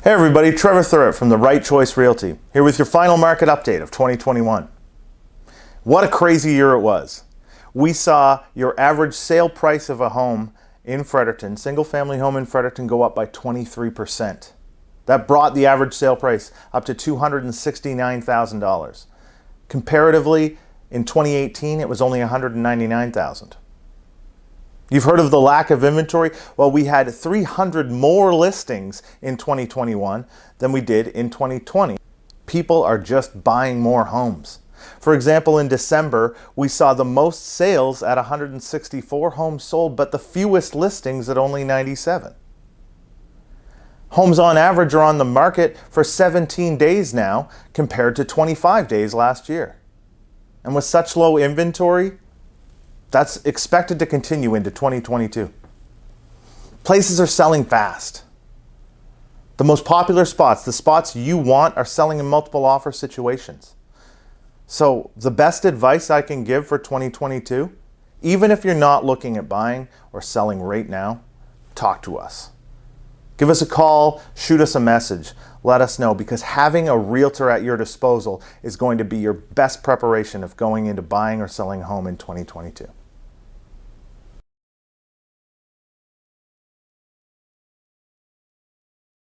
Hey everybody, Trevor Thurrott from the Right Choice Realty, here with your final market update of 2021. What a crazy year it was. We saw your average sale price of a home in Fredericton, single family home in Fredericton, go up by 23%. That brought the average sale price up to $269,000. Comparatively, in 2018, it was only $199,000. You've heard of the lack of inventory? Well, we had 300 more listings in 2021 than we did in 2020. People are just buying more homes. For example, in December, we saw the most sales at 164 homes sold, but the fewest listings at only 97. Homes on average are on the market for 17 days now, compared to 25 days last year. And with such low inventory, that's expected to continue into 2022. Places are selling fast. The most popular spots, the spots you want, are selling in multiple offer situations. So the best advice I can give for 2022, even if you're not looking at buying or selling right now, talk to us. Give us a call, shoot us a message, let us know, because having a realtor at your disposal is going to be your best preparation of going into buying or selling a home in 2022.